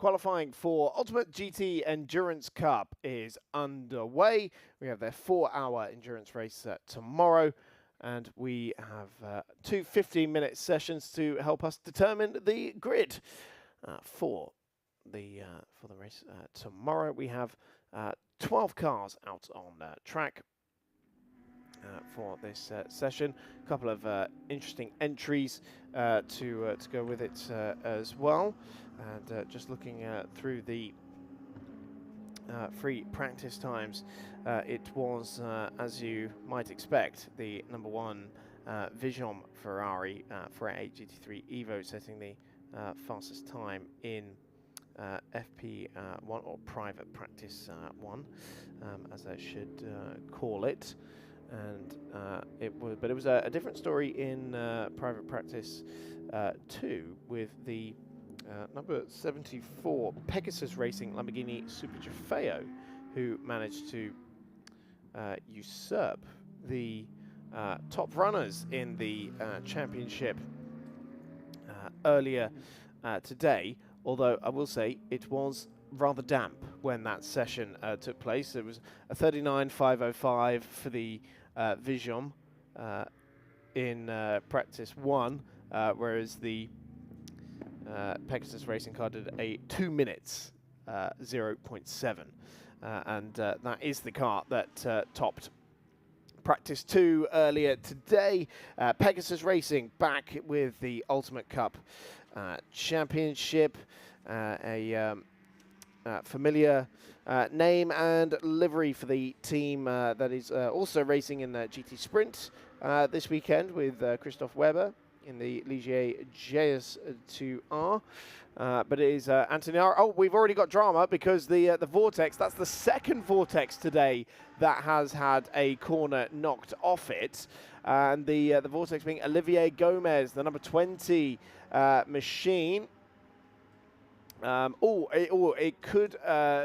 Qualifying for Ultimate GT Endurance Cup is underway. We have their 4-hour endurance race tomorrow, and we have two 15-minute sessions to help us determine the grid for the race tomorrow. We have 12 cars out on track for this session. A couple of interesting entries to go with it as well. And just looking through the free practice times, it was, as you might expect, the #1 Vision Ferrari 488 GT3 Evo setting the fastest time in FP1, or private practice 1, as I should call it. And it was a different story in private practice 2 with the number 74 Pegasus Racing Lamborghini Super Trofeo, who managed to usurp the top runners in the championship earlier today. Although I will say it was rather damp when that session took place. It was a 39.505 for the Vision in practice 1, whereas the Pegasus Racing car did a 2 minutes 0.7, and that is the car that topped practice 2 earlier today. Pegasus Racing back with the Ultimate Cup Championship, a familiar name and livery for the team that is also racing in the GT Sprint this weekend with Christoph Weber in the Ligier JS2R. But it is Anthony R. Oh, we've already got drama because the Vortex, that's the second Vortex today that has had a corner knocked off it. And the Vortex being Olivier Gomez, the number 20 machine. It could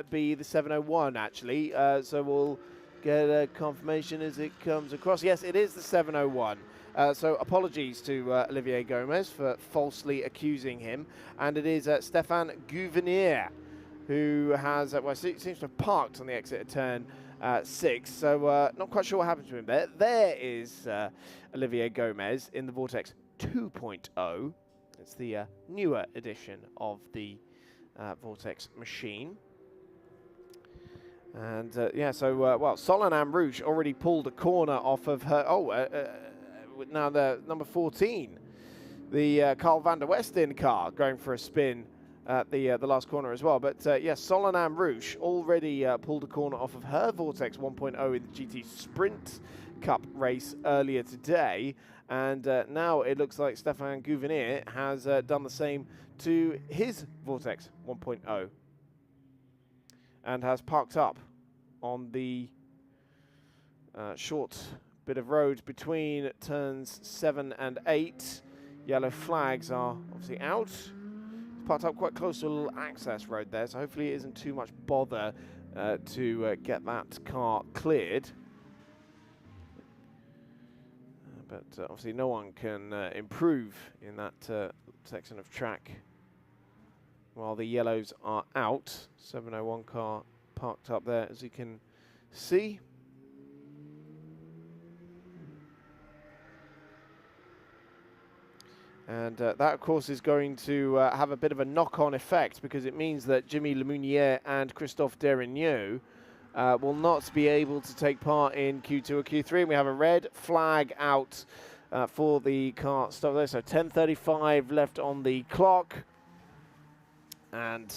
be the 701 actually, so we'll get a confirmation as it comes across. Yes, it is the 701. So apologies to Olivier Gomez for falsely accusing him. And it is Stéphane Gouvenier who has, seems to have parked on the exit of turn 6. So not quite sure what happened to him there. There is Olivier Gomez in the Vortex 2.0. It's the newer edition of the Vortex machine. And well, Solanam Rouge already pulled a corner off of her. Now the number 14, the Carl van der Westen car, going for a spin at the last corner as well. But yes, Solanam Rouge already pulled a corner off of her Vortex 1.0 in the GT Sprint Cup race earlier today. And now it looks like Stéphane Gouvenier has done the same to his Vortex 1.0 and has parked up on the short bit of road between turns 7 and 8. Yellow flags are obviously out. It's parked up quite close to a little access road there, so hopefully it isn't too much bother to get that car cleared. But obviously no one can improve in that section of track while the yellows are out. 701 car parked up there, as you can see. And that, of course, is going to have a bit of a knock-on effect, because it means that Jimmy Lemounier and Christophe Derigneux will not be able to take part in Q2 or Q3. And we have a red flag out for the car stop there. So 10:35 left on the clock. And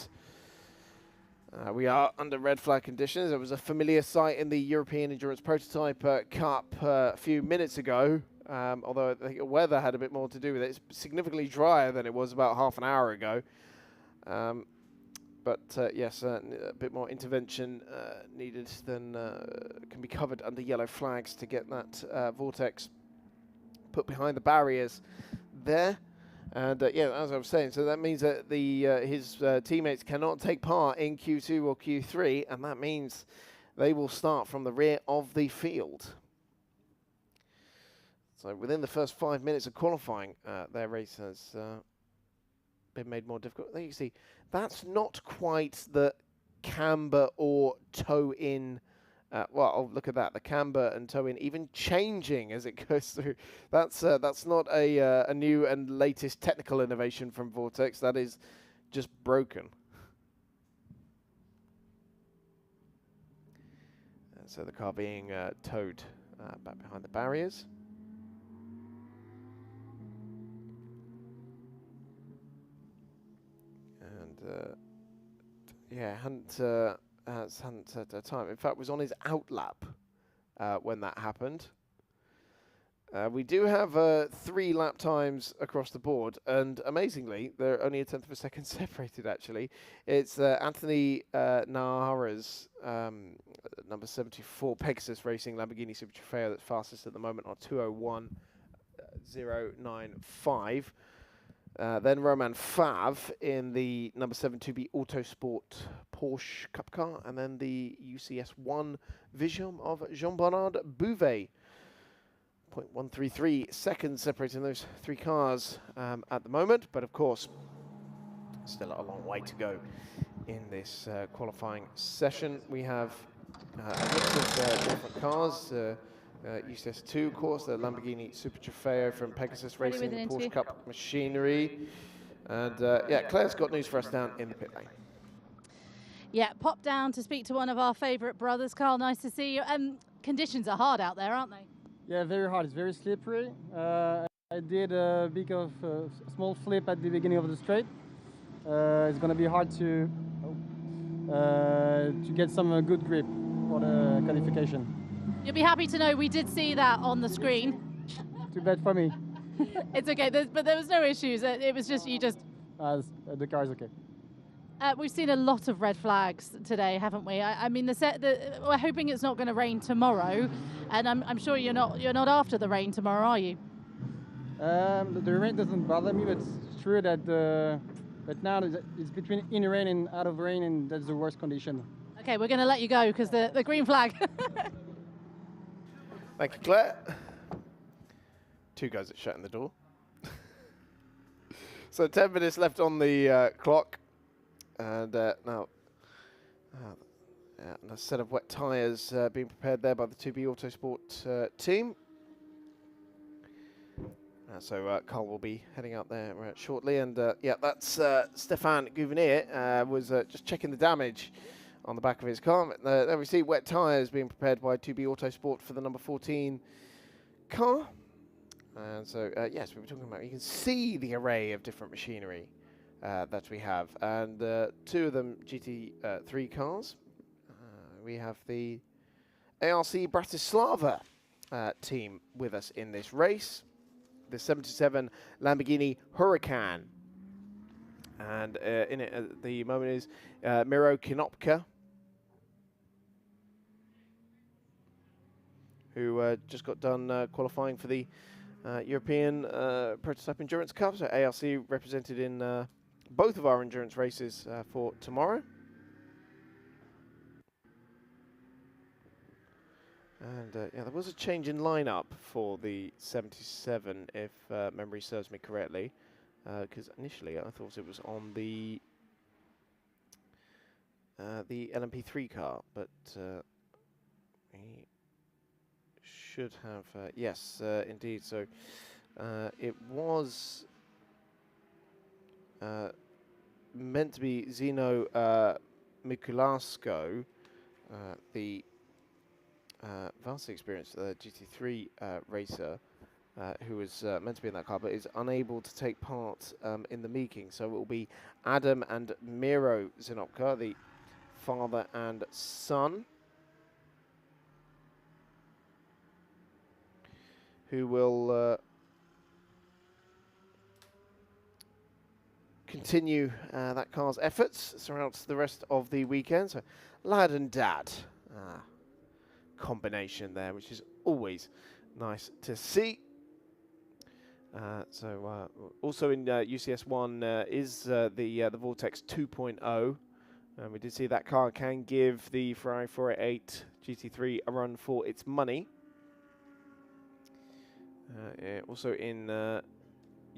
we are under red flag conditions. It was a familiar sight in the European Endurance Prototype Cup a few minutes ago. Although I think the weather had a bit more to do with it. It's significantly drier than it was about half an hour ago. Yes, a bit more intervention needed than can be covered under yellow flags to get that Vortex put behind the barriers there. And yeah, as I was saying, so that means that his teammates cannot take part in Q2 or Q3, and that means they will start from the rear of the field. So within the first 5 minutes of qualifying, their race has been made more difficult. There you see, that's not quite the camber or toe in. Well, oh, look at that, the camber and toe in even changing as it goes through. That's not a new and latest technical innovation from Vortex. That is just broken. So the car being towed back behind the barriers. And yeah, hadn't had time. In fact, was on his outlap when that happened. We do have 3 lap times across the board, and amazingly, they're only a tenth of a second separated, actually. It's Anthony Nahara's number 74 Pegasus Racing Lamborghini Super Trofeo that's fastest at the moment on 2:01.095. Then Roman Fav in the number 7 2B Autosport Porsche Cup car, and then the UCS1 Vision of Jean-Bernard Bouvet. 0.133 seconds separating those 3 cars at the moment, but of course, still a long way to go in this qualifying session. We have a mix of different cars. UCS2, of course, the Lamborghini Super Trofeo from Pegasus Racing, the Porsche Cup machinery. And yeah, Claire's got news for us down in the pit lane. Yeah, pop down to speak to one of our favourite brothers. Carl, nice to see you. Conditions are hard out there, aren't they? Yeah, very hard. It's very slippery. I did a bit of a small flip at the beginning of the straight. It's going to be hard to get some good grip for the qualification. You'll be happy to know we did see that on the screen. Too bad for me. It's okay, but there was no issues. It was just you just. The car is okay. We've seen a lot of red flags today, haven't we? I mean, we're hoping it's not going to rain tomorrow, and I'm sure you're not after the rain tomorrow, are you? The rain doesn't bother me, but it's true that but now it's between in rain and out of rain, and that's the worst condition. Okay, we're going to let you go because the green flag. Thank you, Claire. 2 guys at shutting the door. So 10 minutes left on the clock. And now a set of wet tyres being prepared there by the 2B Autosport team. So Carl will be heading out there shortly. And yeah, that's Stéphane Gouvenier was just checking the damage on the back of his car. There we see wet tyres being prepared by 2B Autosport for the number 14 car. And so, yes, we were talking about, you can see the array of different machinery that we have, and 2 of them GT3 cars. We have the ARC Bratislava team with us in this race. The 77 Lamborghini Huracan, and in it at the moment is Miro Kinopka, who just got done qualifying for the European Prototype Endurance Cup. So ARC represented in both of our endurance races for tomorrow. And yeah, there was a change in lineup for the 77, if memory serves me correctly, because initially I thought it was on the LMP3 car, but we should have yes, indeed. So it was meant to be Zino Mikuláško, the vastly experienced GT3 racer, who was meant to be in that car, but is unable to take part in the meeting. So it will be Adam and Miro Zinopka, the father and son, who will continue that car's efforts throughout the rest of the weekend. So lad and dad combination there, which is always nice to see. So also in UCS1 is the Vortex 2.0. And we did see that car can give the Ferrari 488 GT3 a run for its money. Also in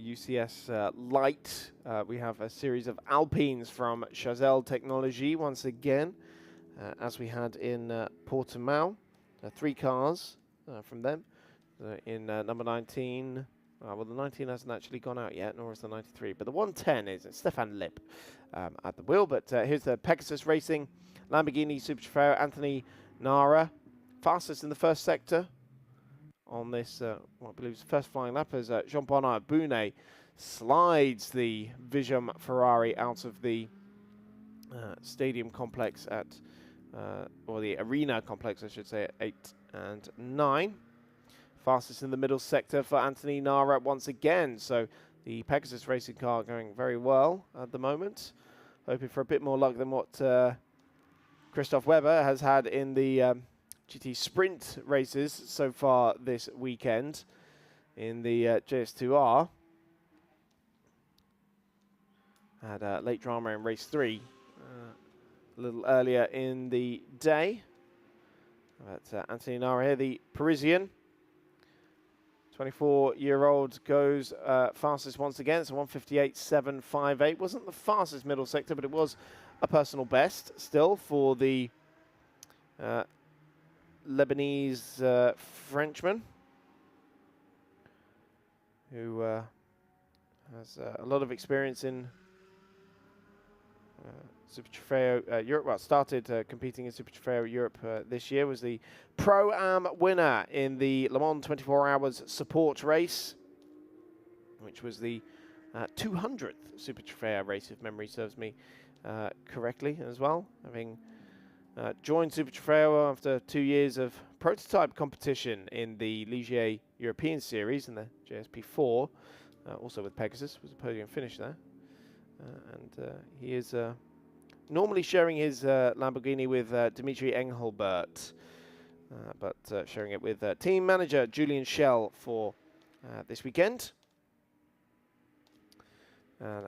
UCS Light. We have a series of Alpines from Chazelle Technology once again, as we had in Portimao. 3 cars from them. In number 19, well, the 19 hasn't actually gone out yet, nor is the 93, but the 110 is Stéphane Loeb at the wheel. But here's the Pegasus Racing Lamborghini Super Trofeo, Anthony Nara, fastest in the first sector on this, what I believe is the first flying lap, as Jean-Bernard Bounet slides the Vigium Ferrari out of the stadium complex at, or the arena complex, I should say, at 8 and 9. Fastest in the middle sector for Anthony Nara once again. So the Pegasus Racing car going very well at the moment. Hoping for a bit more luck than what Christoph Weber has had in the GT Sprint races so far this weekend in the JS2R. Had late drama in race 3 a little earlier in the day. But Anthony Nara here, the Parisian, 24-year-old, goes fastest once again. It's a 1:58.758. Wasn't the fastest middle sector, but it was a personal best still for the Lebanese Frenchman, who has a lot of experience in Super Trofeo Europe. Well, started competing in Super Trofeo Europe this year. Was the Pro-Am winner in the Le Mans 24 Hours support race, which was the 200th Super Trofeo race, if memory serves me correctly as well. Having joined Super Trofeo after 2 years of prototype competition in the Ligier European Series in the JSP4, also with Pegasus, was a podium finish there. And he is normally sharing his Lamborghini with Dimitri Engelbert, but sharing it with team manager Julian Schell for this weekend.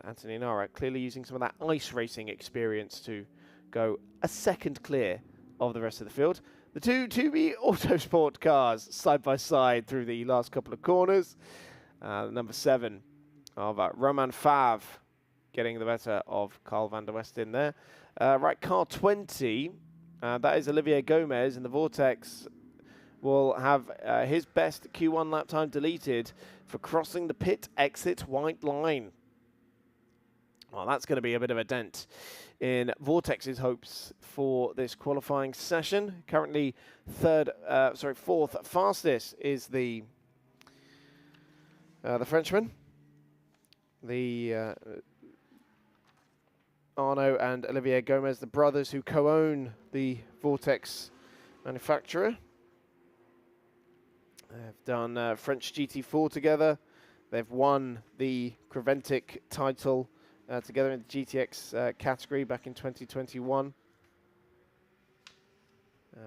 Anthony Nara clearly using some of that ice racing experience to go a second clear of the rest of the field. The two 2B Autosport cars side by side through the last couple of corners. Number 7 of Romain Favre getting the better of Carl van der West in there. Right, car 20, that is Olivier Gomez, and the Vortex will have his best Q1 lap time deleted for crossing the pit exit white line. Well, that's going to be a bit of a dent in Vortex's hopes for this qualifying session. Currently fourth fastest is the Frenchman. The Arnaud and Olivier Gomez, the brothers who co-own the Vortex manufacturer. They've done French GT4 together. They've won the Creventic title together in the GTX category back in 2021.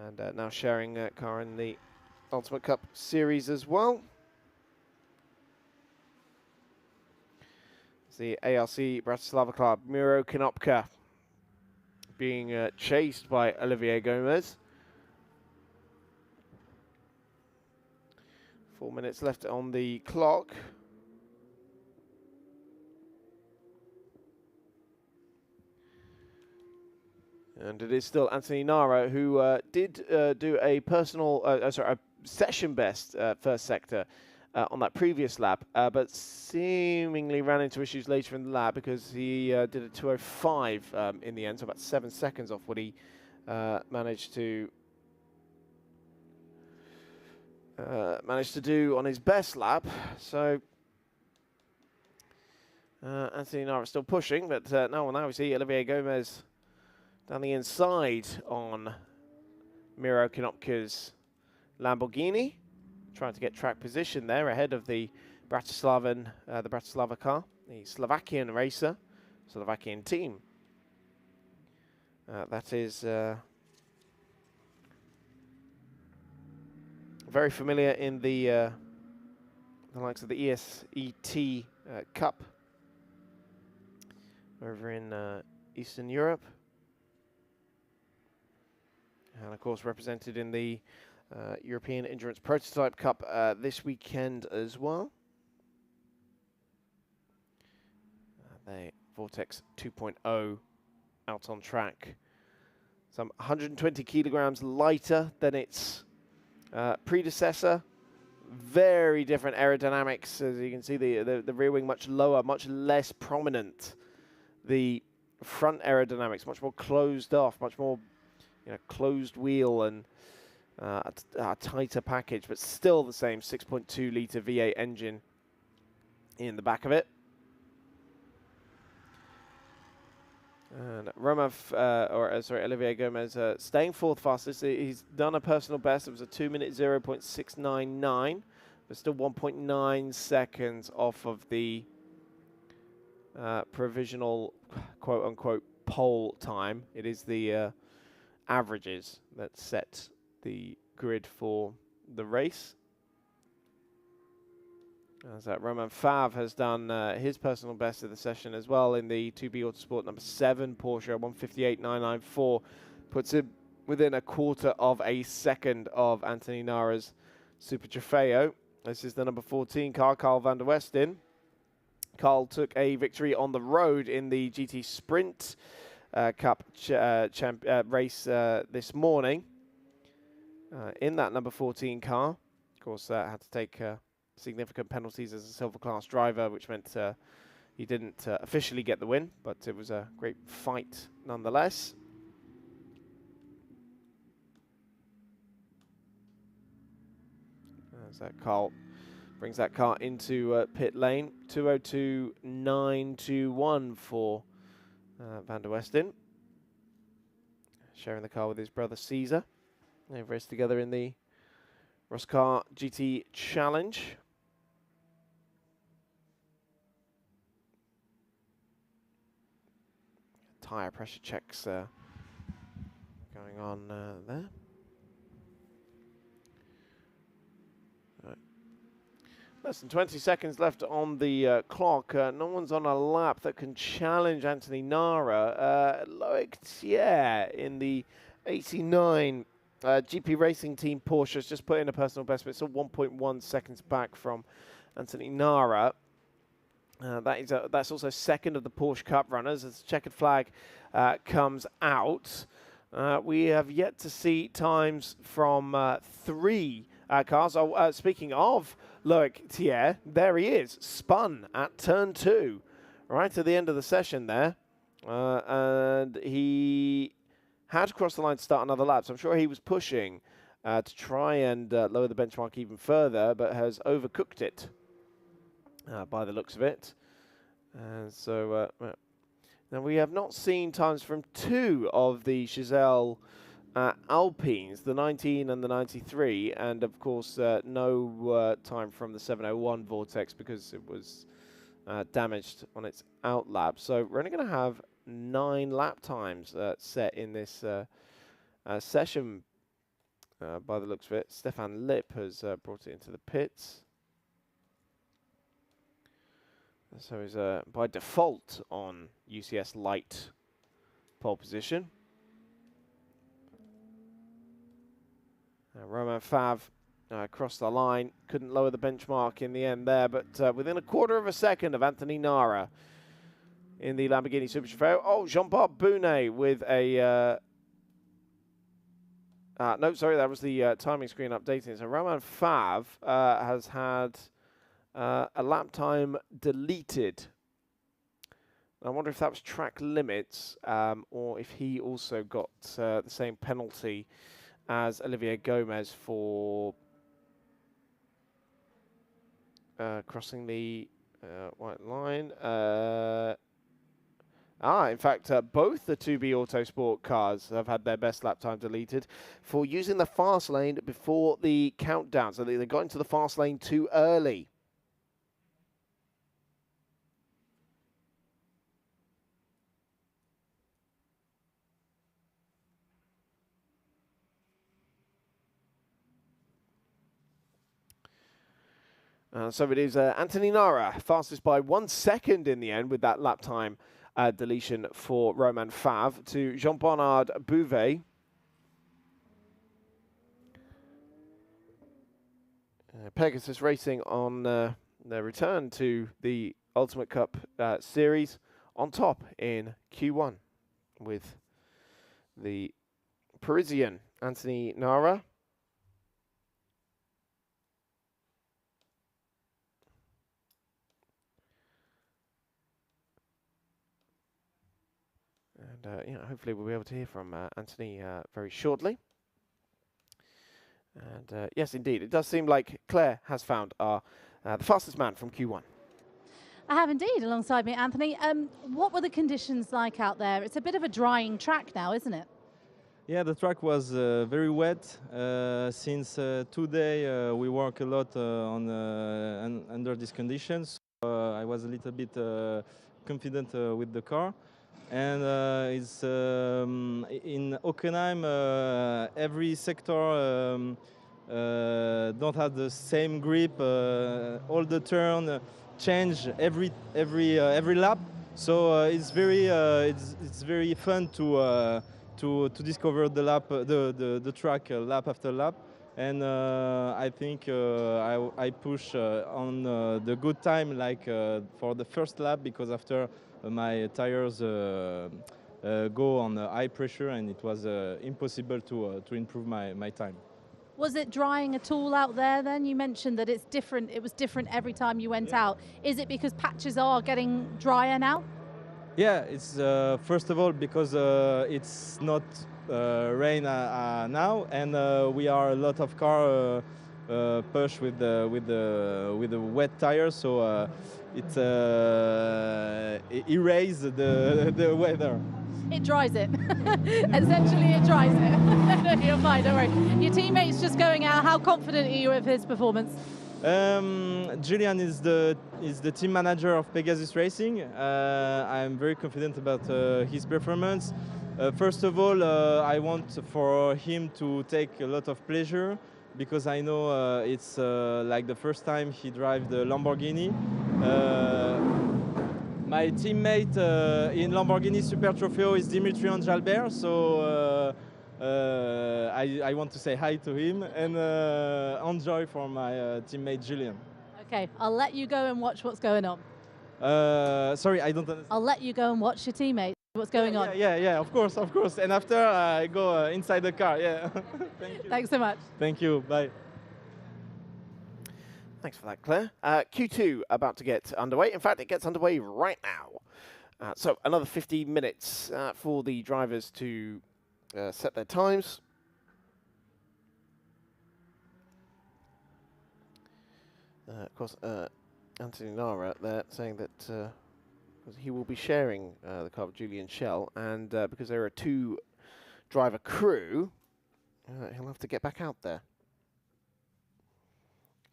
And now sharing a car in the Ultimate Cup Series as well. The ARC Bratislava Club, Miro Konopka being chased by Olivier Gomez. 4 minutes left on the clock. And it is still Anthony Nara, who did do a personal, a session best first sector on that previous lap, but seemingly ran into issues later in the lap because he did a 2:05 in the end, so about 7 seconds off what he managed to do on his best lap. So Anthony Nara still pushing, but now we see Olivier Gomez down the inside on Miro Konopka's Lamborghini, trying to get track position there ahead of the Bratislava car, the Slovakian racer, Slovakian team. That is very familiar in the likes of the ESET Cup over in Eastern Europe. And of course represented in the European Endurance Prototype Cup this weekend as well. the Vortex 2.0 out on track. Some 120 kilograms lighter than its predecessor. Very different aerodynamics. As you can see, the rear wing much lower, much less prominent. The front aerodynamics much more closed off, much more closed wheel and a tighter package, but still the same 6.2 litre V8 engine in the back of it. And Olivier Gomez staying fourth fastest. He's done a personal best. It was a 2 minute 0.699, but still 1.9 seconds off of the provisional quote unquote pole time. It is the averages that set the grid for the race. As Romain Favre has done his personal best of the session as well in the 2B Autosport number 7 Porsche 158.994, puts him within a quarter of a second of Anthony Nara's Super Trofeo. This is the number 14 car, Carl van der Westen. Carl took a victory on the road in the GT Sprint Cup race this morning in that number 14 car. Of course, had to take significant penalties as a silver class driver, which meant he didn't officially get the win, but it was a great fight nonetheless. As Carl brings that car into pit lane, 2:02.921 for van der Westen, sharing the car with his brother Caesar. They've raced together in the Roscar GT Challenge. Tyre pressure checks going on there. Right. Less than 20 seconds left on the clock. No one's on a lap that can challenge Anthony Nara. Loic Thiers in the 89 GP Racing Team Porsche has just put in a personal best, but it's still 1.1 seconds back from Anthony Nara. That's also second of the Porsche Cup runners as the checkered flag comes out. We have yet to see times from 3 cars. Speaking of Loic Thiers, there he is, spun at turn 2, right at the end of the session there. And he had crossed the line to start another lap, so I'm sure he was pushing to try and lower the benchmark even further, but has overcooked it. By the looks of it. And so now we have not seen times from 2 of the Giselle Alpines, the 19 and the 93, and of course no time from the 701 Vortex because it was damaged on its out lap. So we're only going to have 9 lap times set in this session by the looks of it. Stéphane Loeb has brought it into the pits. So he's by default on UCS light pole position. Romain Favre crossed the line, couldn't lower the benchmark in the end there, but within a quarter of a second of Anthony Nara in the Lamborghini Super Trofeo. Oh, Jean-Paul Bounet with a... no, sorry, that was the timing screen updating. So Romain Favre has had a lap time deleted. I wonder if that was track limits or if he also got the same penalty as Olivier Gomez for crossing the white line. In fact, both the 2B Autosport cars have had their best lap time deleted for using the fast lane before the countdown. So they got into the fast lane too early. So it is Anthony Nara, fastest by 1 second in the end with that lap time deletion for Romain Favre to Jean-Bernard Bouvet. Pegasus Racing on their return to the Ultimate Cup Series on top in Q1 with the Parisian Anthony Nara. And hopefully we'll be able to hear from Anthony very shortly. And yes, indeed, it does seem like Claire has found the fastest man from Q1. I have indeed, alongside me, Anthony. What were the conditions like out there? It's a bit of a drying track now, isn't it? Yeah, the track was very wet. Since today we work a lot under these conditions. I was a little bit confident with the car. And it's in Hockenheim, every sector don't have the same grip. All the turn change every lap. So it's very fun to discover the lap, the track lap after lap. And I think I push on the good time, like for the first lap, because after my tires go on high pressure, and it was impossible to improve my time. Was it drying at all out there then? You mentioned that it's different. It was different every time you went out. Is it because patches are getting drier now? Yeah, it's first of all because it's not rain now, and we are a lot of car push with the wet tires, so it erases the weather. It dries it. Essentially, it dries it. You're fine, don't worry. Your teammate's just going out. How confident are you of his performance? Julian is the team manager of Pegasus Racing. I'm very confident about his performance. First of all, I want for him to take a lot of pleasure, because I know it's like the first time he drives the Lamborghini. My teammate in Lamborghini Super Trofeo is Dimitri Anjalbert, so I want to say hi to him and enjoy for my teammate Julian. Okay, I'll let you go and watch what's going on. Sorry, I don't understand. I'll let you go and watch your teammate. What's going on? Yeah, of course. And after I go inside the car, yeah. Thank you. Thanks so much. Thank you, bye. Thanks for that, Claire. Q2 about to get underway. In fact, it gets underway right now. So another 15 minutes for the drivers to set their times. Of course, Anthony Nara there saying that he will be sharing the car with Julian Schell, and because there are two driver crew, he'll have to get back out there.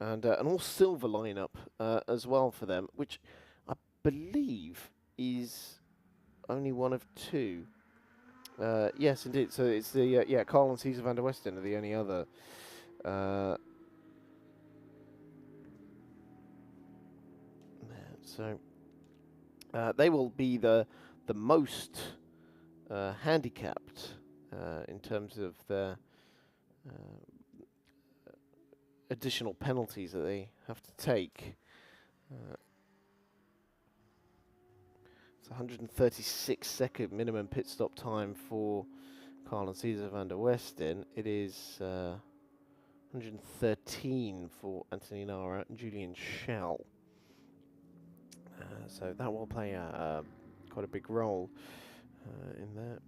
And an all-silver lineup as well for them, which I believe is only one of two. Yes, indeed. So it's the Carl and Cesar van der Westen are the only other. So they will be the most handicapped in terms of their additional penalties that they have to take. It's 136-second minimum pit stop time for Carl and Cesar van der Westen. It is 113 for Anthony Nara and Julian Schell. So that will play quite a big role in that.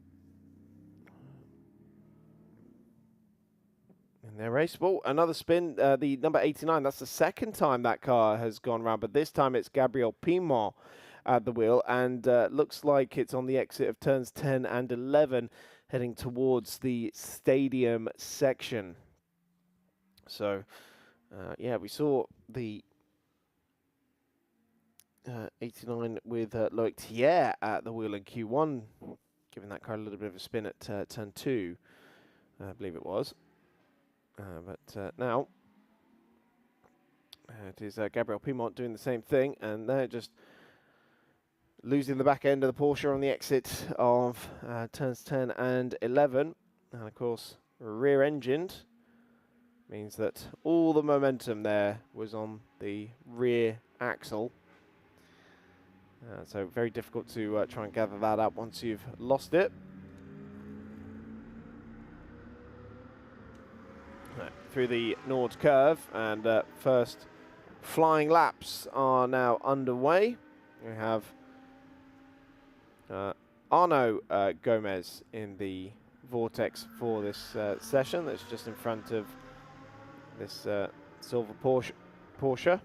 In their race. Well, another spin. The number 89, that's the second time that car has gone round, but this time it's Gabriel Pimont at the wheel, and looks like it's on the exit of turns 10 and 11, heading towards the stadium section. So, yeah, we saw the 89 with Loic Thiers at the wheel in Q1, giving that car a little bit of a spin at turn 2, I believe it was. But now it is Gabriel Pimont doing the same thing, and they're just losing the back end of the Porsche on the exit of turns 10 and 11. And of course, rear-engined means that all the momentum there was on the rear axle. So very difficult to try and gather that up once you've lost it. Right, through the Nord curve, and first flying laps are now underway. We have Arnaud Gomez in the vortex for this session. That's just in front of this silver Porsche.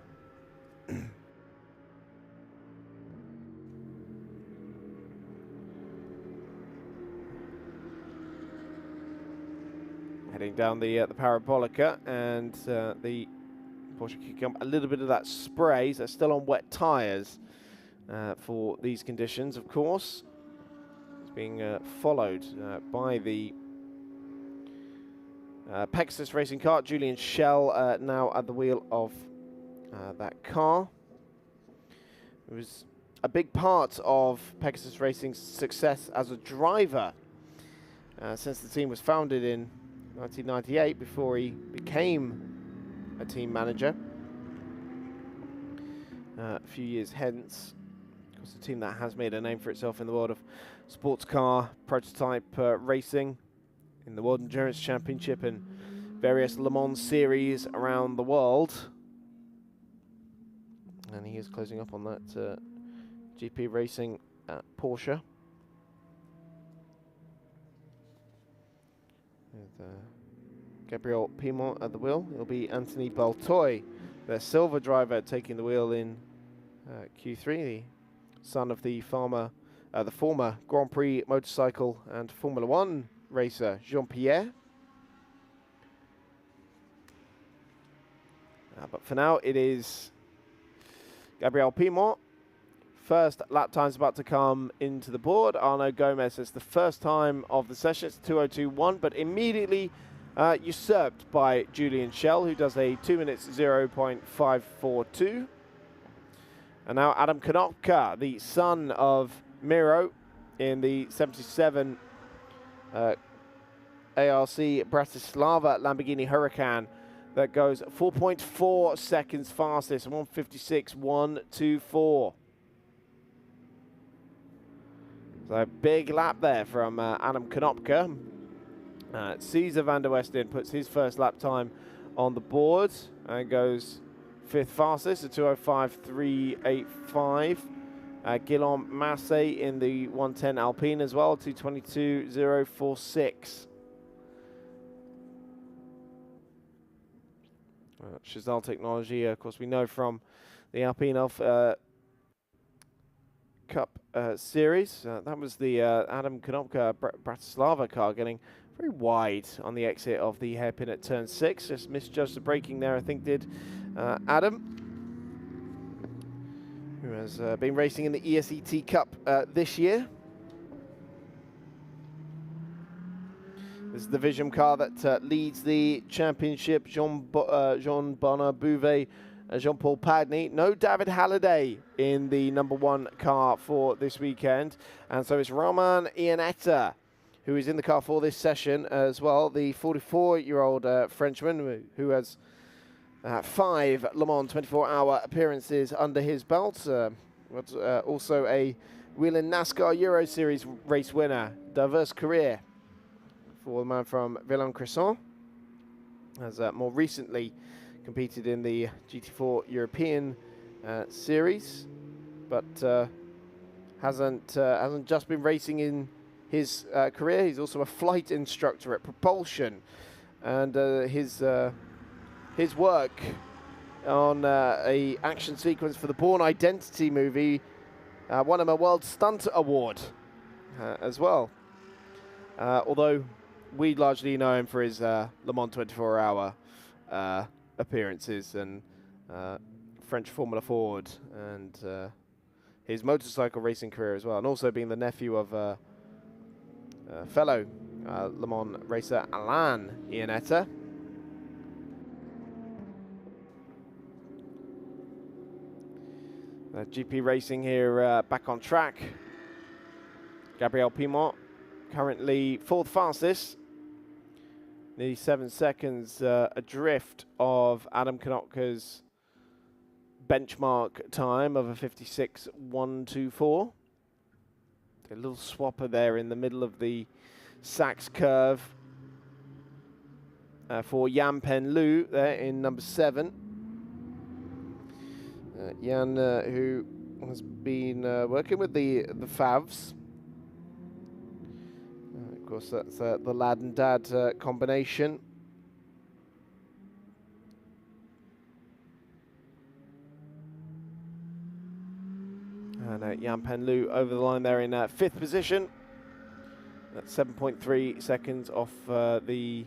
Heading down the Parabolica, and the Porsche kicking up a little bit of that spray. So still on wet tyres for these conditions, of course. It's being followed by the Pegasus racing car. Julian Schell now at the wheel of that car. It was a big part of Pegasus Racing's success as a driver since the team was founded in 1998, before he became a team manager a few years hence. Of course, a team that has made a name for itself in the world of sports car prototype racing, in the World Endurance Championship and various Le Mans series around the world. And he is closing up on that GP racing Porsche. With Gabriel Pimont at the wheel. It'll be Anthony Baltoy, the silver driver, taking the wheel in Q3, the son of the former Grand Prix motorcycle and Formula One racer Jean-Pierre. But for now, it is Gabriel Pimont. First lap time's about to come into the board. Arnaud Gomez is the first time of the session. It's 2:02.1, but immediately usurped by Julian Schell, who does a 2 minutes 0.542. And now Adam Konopka, the son of Miro, in the 77 ARC Bratislava Lamborghini Huracan, that goes 4.4 seconds fastest, 1:56.124. So big lap there from Adam Konopka. Cesar van der Westen puts his first lap time on the board and goes 5th fastest at 2:05.385. Guillaume Massé in the 110 Alpine as well, 2:22.046. Chazal technology, of course, we know from the Alpine Cup series. That was the Adam Konopka Bratislava car, getting very wide on the exit of the hairpin at turn 6. Just misjudged the braking there, I think, did Adam, who has been racing in the ESET Cup this year. This is the Vision car that leads the championship. Jean Bonner Bouvet, Jean-Paul Padney. No David Hallyday in the #1 car for this weekend. And so it's Romain Iannetta who is in the car for this session as well. The 44-year-old Frenchman who has 5 Le Mans 24-hour appearances under his belt. But also a Whelen NASCAR Euro Series race winner. Diverse career for the man from Villon-Cresson. Has more recently competed in the GT4 European Series, but hasn't just been racing in his career. He's also a flight instructor at Propulsion, and his work on a action sequence for the Bourne Identity movie won him a World Stunt Award as well. Although we largely know him for his Le Mans 24-hour appearances and French Formula Ford and his motorcycle racing career as well, and also being the nephew of fellow Le Mans racer Alain Iannetta. GP racing here back on track. Gabriel Pimont currently 4th fastest, nearly 7 seconds adrift of Adam Konopka's benchmark time of a 56.124. A little swapper there in the middle of the Sachs curve for Jan-Pen Lu there in number 7. Jan, who has been working with the Favs. Of course, that's the lad and dad combination. And Jan-Pen Lu over the line there in 5th position. That's 7.3 seconds off the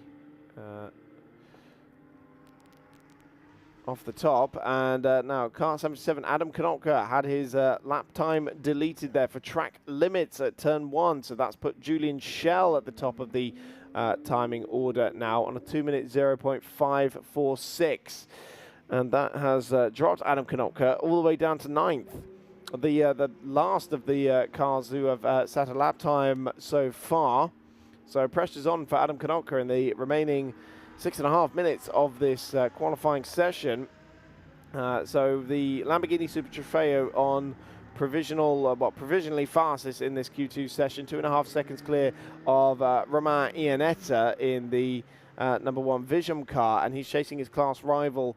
top. And now car 77, Adam Konopka had his lap time deleted there for track limits at turn 1. So that's put Julian Schell at the top of the timing order now on a 2-minute 0.546. And that has dropped Adam Konopka all the way down to 9th. The last of the cars who have set a lap time so far. So pressure's on for Adam Konopka in the remaining 6.5 minutes of this qualifying session. So the Lamborghini Super Trofeo on provisionally fastest in this Q2 session, 2.5 seconds clear of Romain Iannetta in the number 1 Vision car, and he's chasing his class rival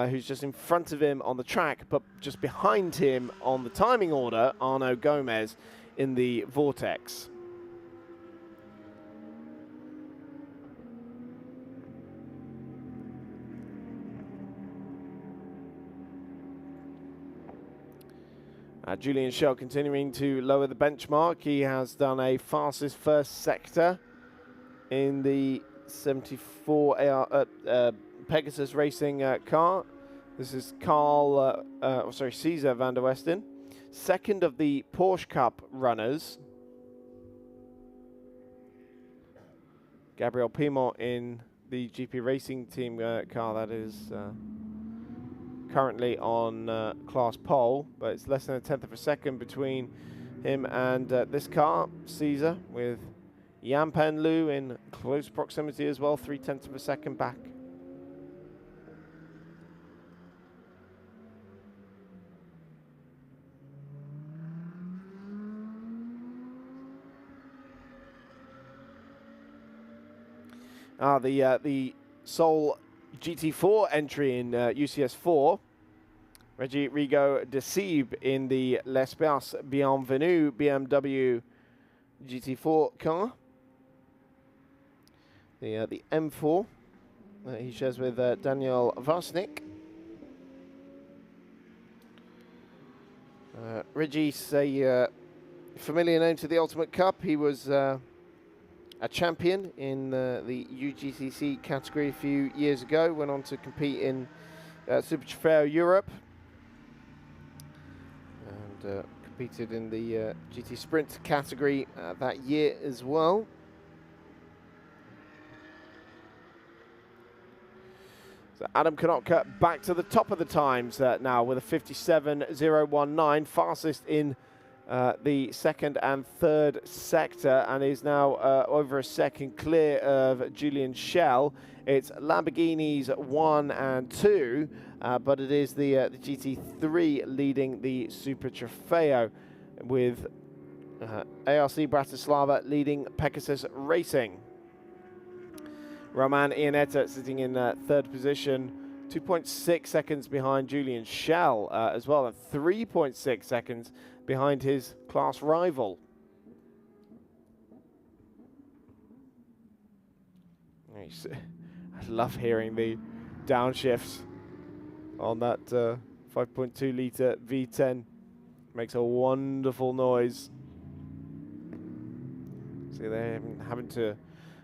who's just in front of him on the track, but just behind him on the timing order, Arnaud Gomez in the Vortex. Julian Schell continuing to lower the benchmark. He has done a fastest first sector in the 74 Pegasus Racing car. This is Cesar van der Westen, second of the Porsche Cup runners. Gabriel Pimont in the GP Racing Team car that is currently on class pole, but it's less than a tenth of a second between him and this car, Cesar, with Jan-Pen Lu in close proximity as well, 0.3 of a second back. The sole GT4 entry in UCS4, Reggie Rigo de Siebe in the L'Espace Bienvenue BMW GT4 car. The M4 he shares with Daniel Varsnik. Reggie's a familiar name to the Ultimate Cup. He was a champion in the UGCC category a few years ago, went on to compete in Super Trofeo Europe, and competed in the GT Sprint category that year as well. So Adam Konopka back to the top of the times now with a 57.019, fastest in the second and third sector, and is now over a second clear of Julian Schell. It's Lamborghini's 1 and 2, but it is the GT3 leading the Super Trofeo, with ARC Bratislava leading Pegasus Racing. Romain Iannetta sitting in third position, 2.6 seconds behind Julian Schell as well, and 3.6 seconds behind his class rival. I love hearing the downshifts on that 5.2 litre V10. Makes a wonderful noise. See, they're having to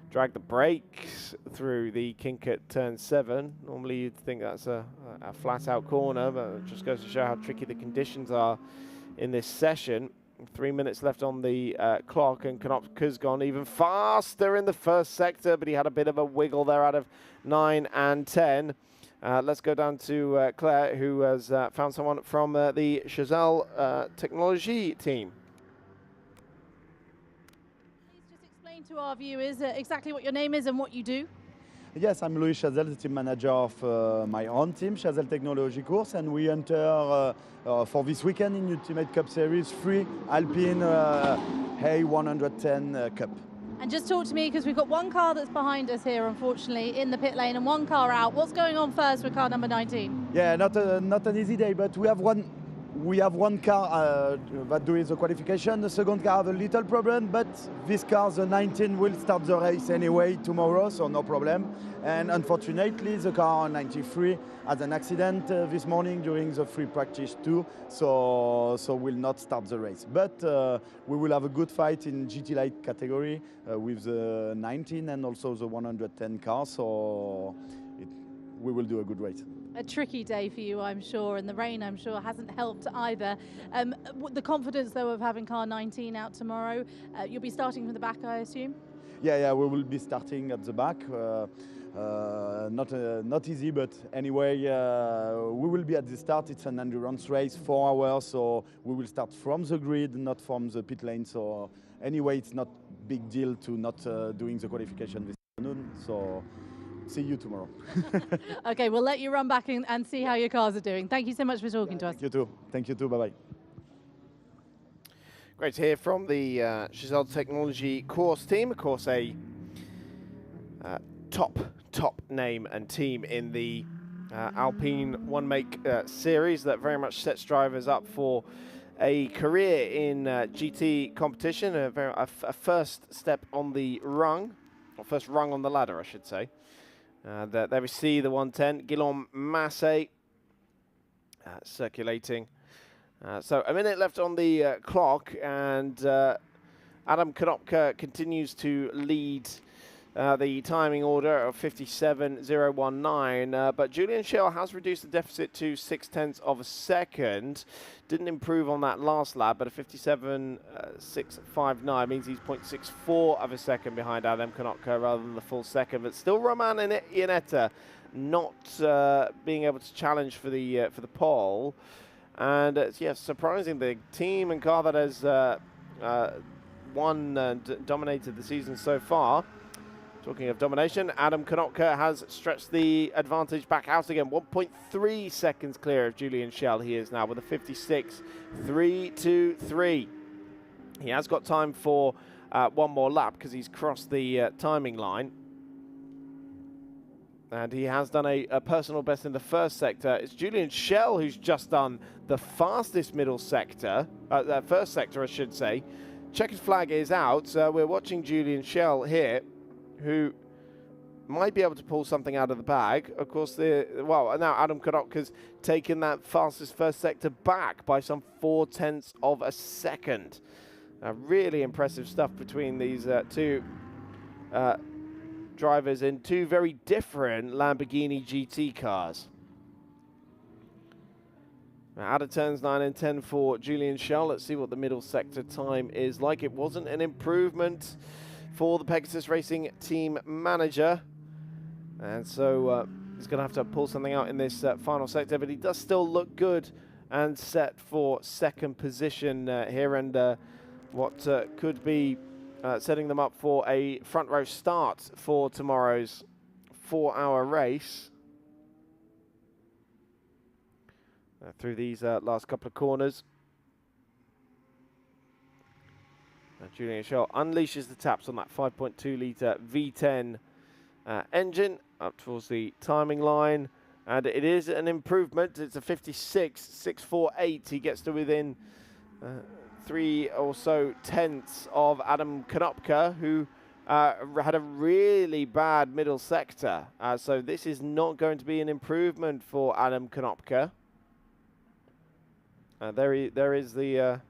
drag the brakes through the kink at turn 7. Normally you'd think that's a flat out corner, but it just goes to show how tricky the conditions are in this session. 3 minutes left on the clock, and Konopka's gone even faster in the first sector, but he had a bit of a wiggle there out of 9 and 10. Let's go down to Claire, who has found someone from the Chazelle Technology team. Please just explain to our viewers exactly what your name is and what you do. Yes, I'm Louis Chazelle, the team manager of my own team, Chazelle Technology Course, and we enter for this weekend in Ultimate Cup Series 3 Alpine A110 Cup. And just talk to me, because we've got one car that's behind us here, unfortunately, in the pit lane, and one car out. What's going on first with car number 19? Yeah, not an easy day, but we have one car that doing the qualification. The second car have a little problem, but this car, the 19, will start the race anyway tomorrow, so no problem. And unfortunately, the car 93 had an accident this morning during the free practice too, so will not start the race. But we will have a good fight in GT Light category with the 19 and also the 110 car, so we will do a good race. A tricky day for you, I'm sure, and the rain, I'm sure, hasn't helped either. The confidence, though, of having car 19 out tomorrow, you'll be starting from the back, I assume? Yeah, we will be starting at the back. Not easy, but anyway, we will be at the start. It's an endurance race, 4 hours, so we will start from the grid, not from the pit lane. So anyway, it's not big deal to not doing the qualification this afternoon. So see you tomorrow. Okay, we'll let you run back and see how your cars are doing. Thank you so much for talking to us. Thank you too. Bye-bye. Great to hear from the Chazelle Technology Course team. Of course, a top name and team in the Alpine one-make series that very much sets drivers up for a career in GT competition, a first step on the rung, or first rung on the ladder, I should say. There we see the 110, Guillaume Massé circulating. So a minute left on the clock, and Adam Konopka continues to lead the timing order of 57.019, but Julian Schell has reduced the deficit to 0.6 of a second. Didn't improve on that last lap, but a 57.659 means he's 0.64 of a second behind Adam Konopka rather than the full second. But still, Roman Iannetta not being able to challenge for the pole. And it's surprising, the team and car that has won and dominated the season so far. Talking of domination, Adam Konopka has stretched the advantage back out again. 1.3 seconds clear of Julian Schell. He is now with a 56.323. He has got time for one more lap because he's crossed the timing line. And he has done a personal best in the first sector. It's Julian Schell who's just done the fastest middle sector, first sector, I should say. Checkered flag is out. We're watching Julian Schell here, who might be able to pull something out of the bag. Of course, now Adam Konopka's taken that fastest first sector back by some 0.4 of a second. Really impressive stuff between these two drivers in two very different Lamborghini GT cars. Out of turns 9 and 10 for Julian Schell. Let's see what the middle sector time is like. It wasn't an improvement for the Pegasus Racing team manager, and so he's going to have to pull something out in this final sector, but he does still look good and set for second position here, and what could be setting them up for a front row start for tomorrow's 4-hour race. Through these last couple of corners. Julian Schell unleashes the taps on that 5.2 litre V10 engine up towards the timing line, and it is an improvement. It's a 56.648. He gets to within 3 or so tenths of Adam Konopka, who had a really bad middle sector. So this is not going to be an improvement for Adam Konopka. There is the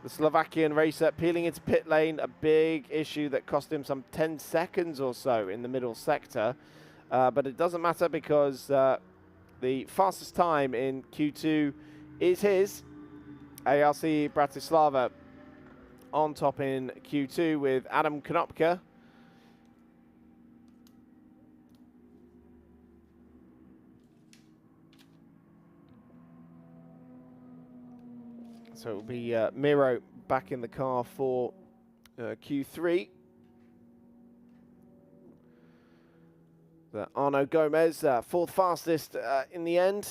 Slovakian racer peeling into pit lane, a big issue that cost him some 10 seconds or so in the middle sector. But it doesn't matter because the fastest time in Q2 is his. ARC Bratislava on top in Q2 with Adam Konopka. So it will be Miro back in the car for Q3. Arnaud Gomez, fourth fastest in the end,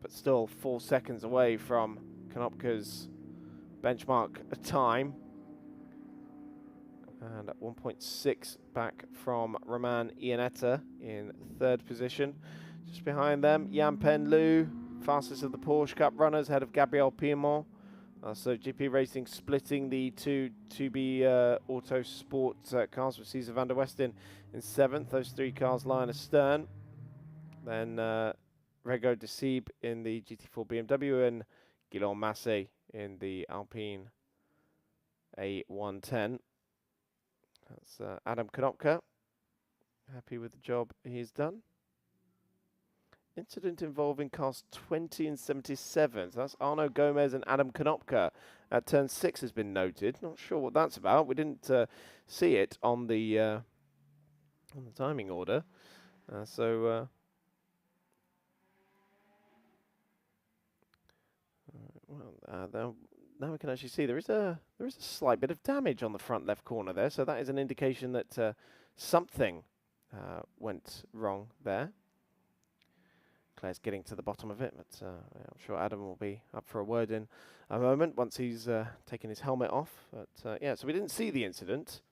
but still 4 seconds away from Konopka's benchmark time. And at 1.6 back from Romain Iannetta in third position. Just behind them, Yan-Pen Liu, fastest of the Porsche Cup runners, ahead of Gabriel Piemont. So GP Racing splitting the two 2B Auto Sport cars with Cesar van der Westen in seventh. Those three cars line astern. Then Rego de Siebe in the GT4 BMW and Guillaume Massé in the Alpine A110. That's Adam Konopka. Happy with the job he's done. Incident involving cars 20 and 77. So that's Arnaud Gomez and Adam Konopka at turn 6 has been noted. Not sure what that's about. We didn't see it on the timing order. Now we can actually see there is a slight bit of damage on the front left corner there. So that is an indication that something went wrong there. Claire's getting to the bottom of it, but I'm sure Adam will be up for a word in a moment once he's taken his helmet off. But yeah, so we didn't see the incident,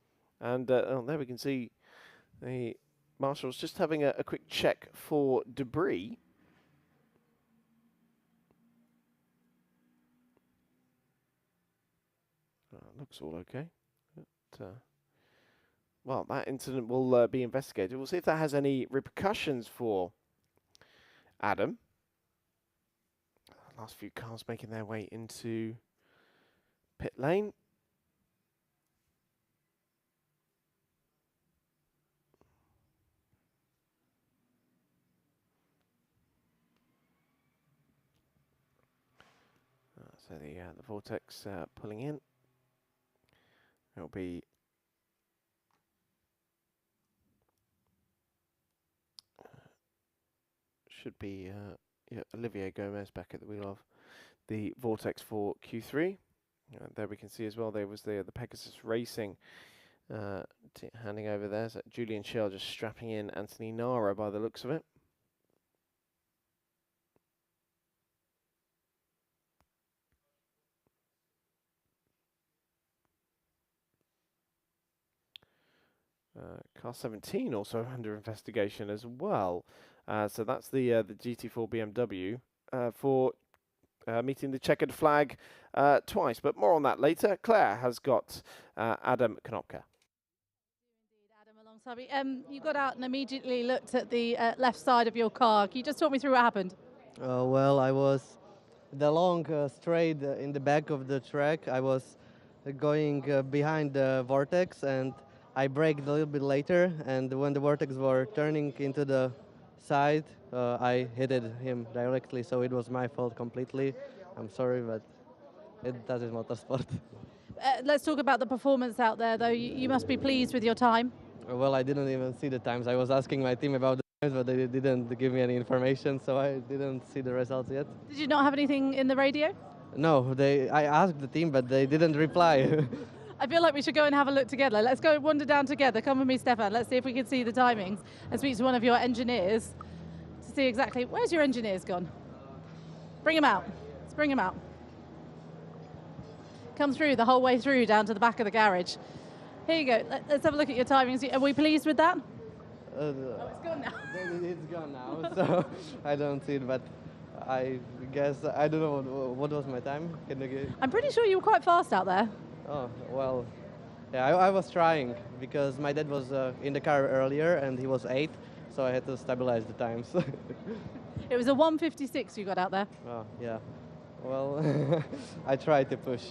and there we can see the marshals just having a quick check for debris. Looks all okay. But, well, that incident will be investigated. We'll see if that has any repercussions for Adam. Last few cars making their way into pit lane. So the vortex pulling in. It'll be should be Olivier Gomez back at the wheel of the vortex for Q3. There we can see as well there was the Pegasus Racing handing over there. So Julian Schell just strapping in Anthony Nara by the looks of it. Car 17 also under investigation as well. So that's the GT4 BMW for meeting the checkered flag twice. But more on that later. Claire has got Adam Konopka. Adam, alongside me. You got out and immediately looked at the left side of your car. Can you just talk me through what happened? Well, I was the long straight in the back of the track. I was going behind the vortex, and I braked a little bit later, and when the vortex were turning into the side, I hit him directly, so it was my fault completely. I'm sorry, but that is motorsport. Let's talk about the performance out there, though. You must be pleased with your time. Well, I didn't even see the times. I was asking my team about the times, but they didn't give me any information, so I didn't see the results yet. Did you not have anything in the radio? No, I asked the team, but they didn't reply. I feel like we should go and have a look together. Let's go wander down together. Come with me, Stefan. Let's see if we can see the timings and speak to one of your engineers to see exactly. Where's your engineers gone? Bring them out. Let's bring them out. Come through the whole way through down to the back of the garage. Here you go. Let's have a look at your timings. Are we pleased with that? Oh, it's gone now. It's gone now, so I don't see it, but I guess, I don't know, what was my time? Can you give? I'm pretty sure you were quite fast out there. Oh, well, yeah, I was trying because my dad was in the car earlier and he was 8, so I had to stabilize the times. It was a 1:56 you got out there. Oh, yeah. Well, I tried to push.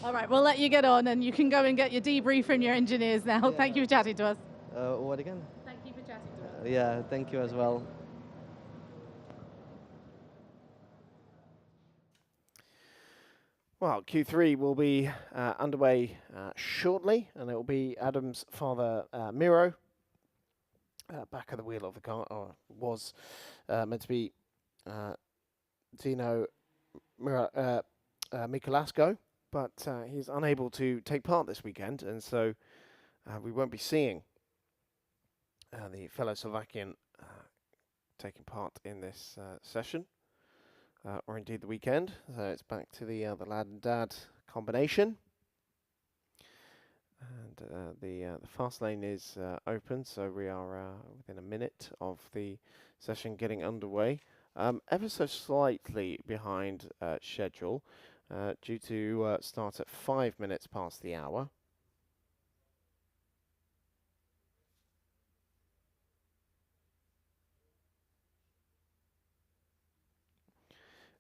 All right, we'll let you get on and you can go and get your debrief from your engineers now. Yeah. Thank you for chatting to us. What again? Thank you for chatting to us. Yeah, thank you as well. Well, Q3 will be underway shortly, and it will be Adam's father, Miro, back at the wheel of the car, or was meant to be Dino Michelasco, but he's unable to take part this weekend, and so we won't be seeing the fellow Slovakian taking part in this session, or indeed the weekend. So it's back to the lad and dad combination. And the fast lane is open, so we are within a minute of the session getting underway. Ever so slightly behind schedule, due to start at 5 minutes past the hour.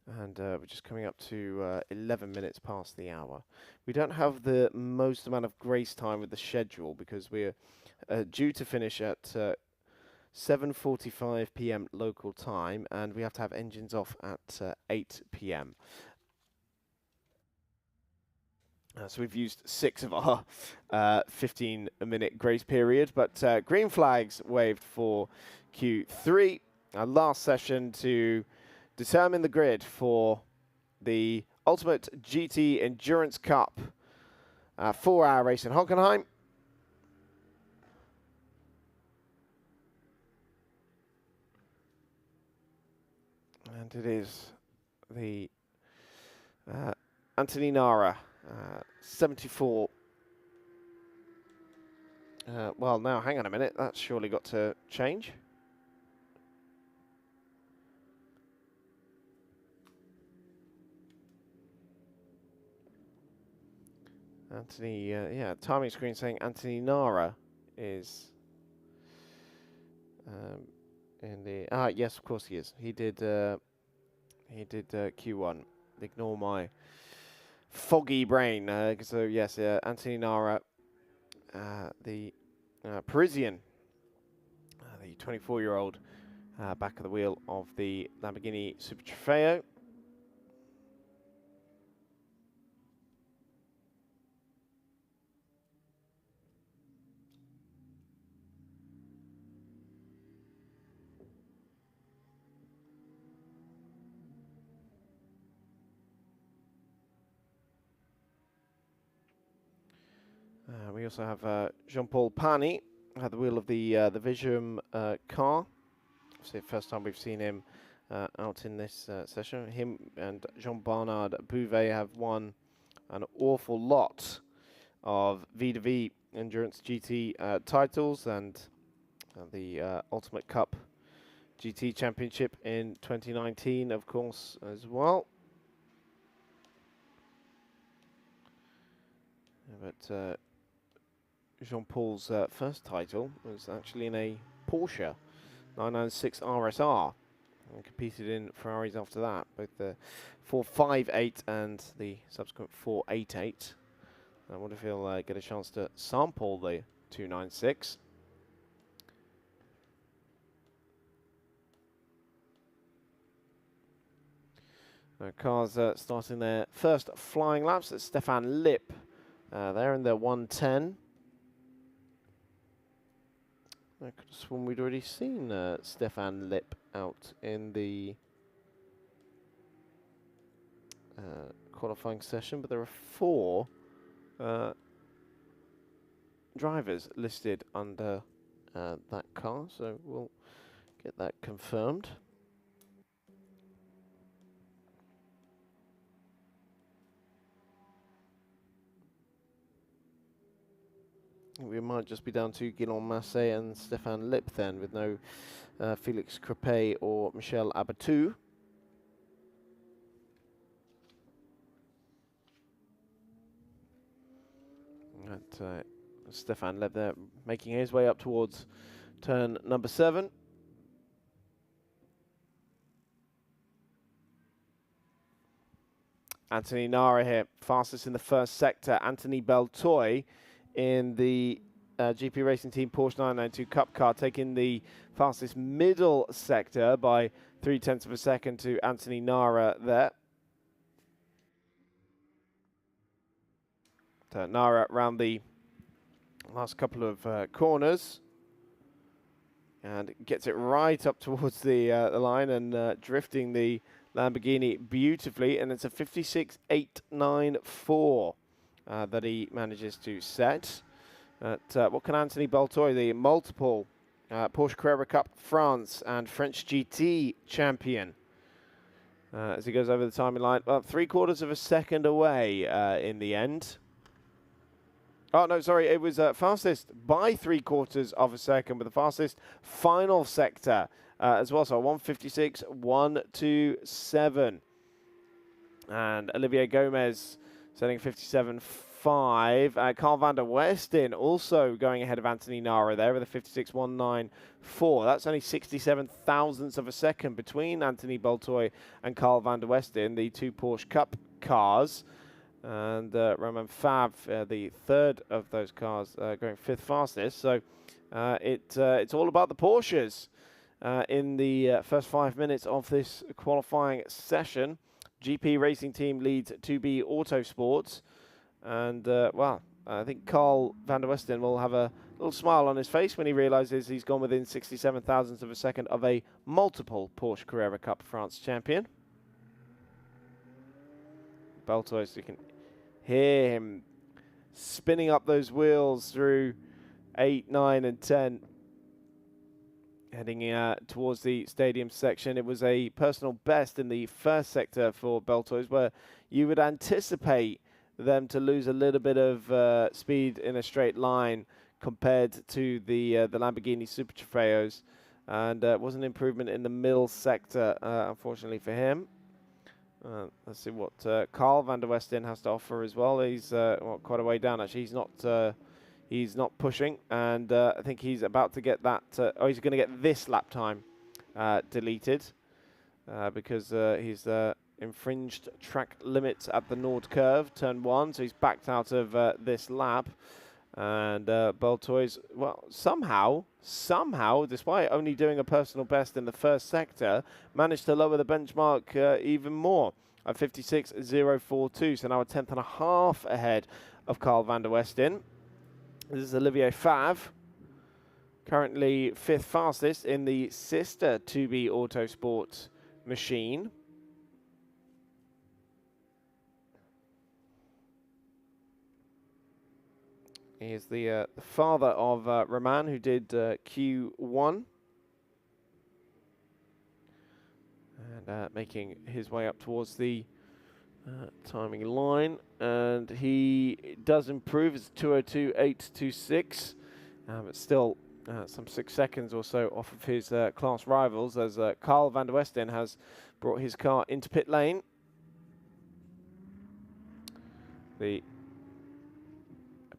And we're just coming up to 11 minutes past the hour. We don't have the most amount of grace time with the schedule because we're due to finish at 7:45 p.m. local time, and we have to have engines off at 8 p.m. So we've used 6 of our 15-minute grace period, but green flags waved for Q3. Our last session to determine the grid for the Ultimate GT Endurance Cup 4-hour race in Hockenheim. And it is the Anthony Nara 74. Well, now, hang on a minute. That's surely got to change. Anthony, yeah, timing screen saying Anthony Nara is in the. Yes, of course he is. He did Q1. Ignore my foggy brain. So yes, Anthony Nara, the Parisian, the 24-year-old, back of the wheel of the Lamborghini Super Trofeo. We also have Jean-Paul Pani at the wheel of the Visium car. It's the first time we've seen him out in this session. Him and Jean-Bernard Bouvet have won an awful lot of V2V Endurance GT titles and the Ultimate Cup GT Championship in 2019, of course, as well. But Jean-Paul's first title was actually in a Porsche 996 RSR, and competed in Ferraris after that, both the 458 and the subsequent 488. I wonder if he'll get a chance to sample the 296. Cars starting their first flying laps. That's Stéphane Loeb there in their 110. I could have sworn we'd already seen Stéphane Loeb out in the qualifying session, but there are 4 drivers listed under that car, so we'll get that confirmed. We might just be down to Guillaume Massé and Stéphane Loeb then, with no Félix Crepet or Michel Abatou. Stéphane Loeb there making his way up towards turn number 7. Anthony Nara here, fastest in the first sector. Anthony Beltoy in the GP Racing Team Porsche 992 Cup car, taking the fastest middle sector by 0.3 of a second to Anthony Nara there. So Nara around the last couple of corners and gets it right up towards the line and drifting the Lamborghini beautifully, and it's a 56.894 that he manages to set. What can Anthony Beltoy, the multiple Porsche Carrera Cup France and French GT champion. As he goes over the timing line, well, 3/4 of a second away in the end. Oh, no, sorry, it was fastest by 3/4 of a second, with the fastest final sector as well. So 1:56.127. And Olivier Gomez setting 57.5. Carl van der Westen also going ahead of Anthony Nara there with a 56.194. That's only 67 thousandths of a second between Anthony Baltoy and Carl van der Westen, the two Porsche Cup cars. And Romain Favre, the third of those cars, going 5th fastest. So it's all about the Porsches in the first 5 minutes of this qualifying session. GP Racing Team leads 2B Autosports. And, well, I think Carl van der Westen will have a little smile on his face when he realizes he's gone within 67 thousandths of a second of a multiple Porsche Carrera Cup France champion. Baltoy, so you can hear him spinning up those wheels through 8, 9, and 10. Heading towards the stadium section. It was a personal best in the first sector for Baltoys, where you would anticipate them to lose a little bit of speed in a straight line compared to the Lamborghini Super Trofeos. And it was an improvement in the middle sector, unfortunately for him. Let's see what Carl van der Westen has to offer as well. He's well, quite a way down, actually. He's not pushing, and I think he's about to get that. He's going to get this lap time deleted because he's infringed track limits at the Nord Curve, turn 1. So he's backed out of this lap. And Baltoys, well, somehow, despite only doing a personal best in the first sector, managed to lower the benchmark even more at 56.042. So now a 10th and a half ahead of Carl van der Westen. This is Olivier Favre, currently 5th fastest in the sister 2B Autosport machine. He is the father of Romain, who did Q1. And making his way up towards the timing line. And he does improve. It's 2:02.826. But still some 6 seconds or so off of his class rivals, as Carl van der Westen has brought his car into pit lane. The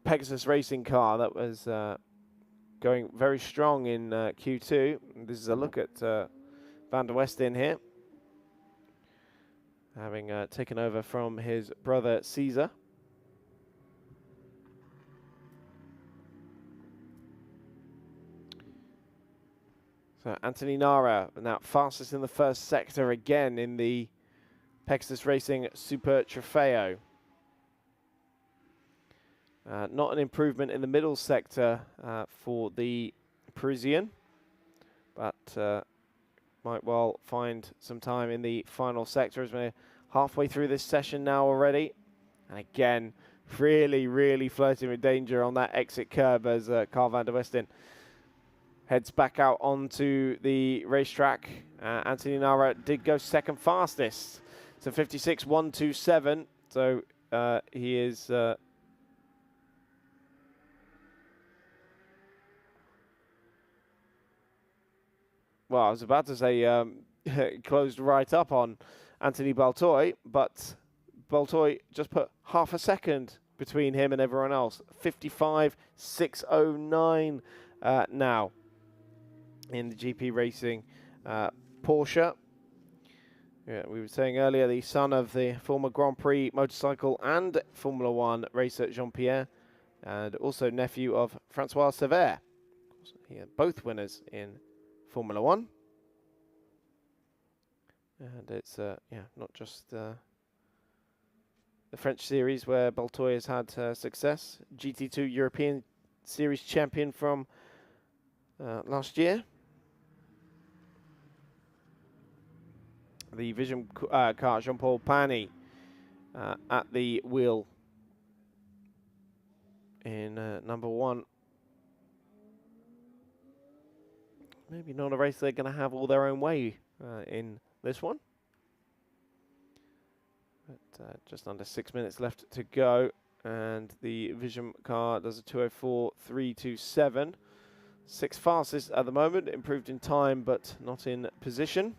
Pegasus racing car that was going very strong in Q2. This is a look at van der Westen here, having taken over from his brother Caesar. So Anthony Nara now fastest in the first sector again in the Pegasus Racing Super Trofeo. Not an improvement in the middle sector for the Parisian, but might well find some time in the final sector, as we're halfway through this session now already. And again, really flirting with danger on that exit curb as Carl van der Westen heads back out onto the racetrack. Anthony Nara did go 2nd fastest, so 56.127. So he is... well, I was about to say closed right up on Anthony Baltoy, but Baltoy just put half a second between him and everyone else. 55.609 now in the GP Racing Porsche. Yeah, we were saying earlier, the son of the former Grand Prix motorcycle and Formula One racer Jean-Pierre, and also nephew of Francois Sever. Yeah, both winners in Formula One. And it's yeah, not just the French series where Baltoy has had success. GT2 European Series champion from last year. The Vision car, Jean-Paul Pani at the wheel in number 1. maybe not a race they're going to have all their own way in this one. But just under 6 minutes left to go, and the Vision car does a 2:04.327. 6th fastest at the moment, improved in time but not in position.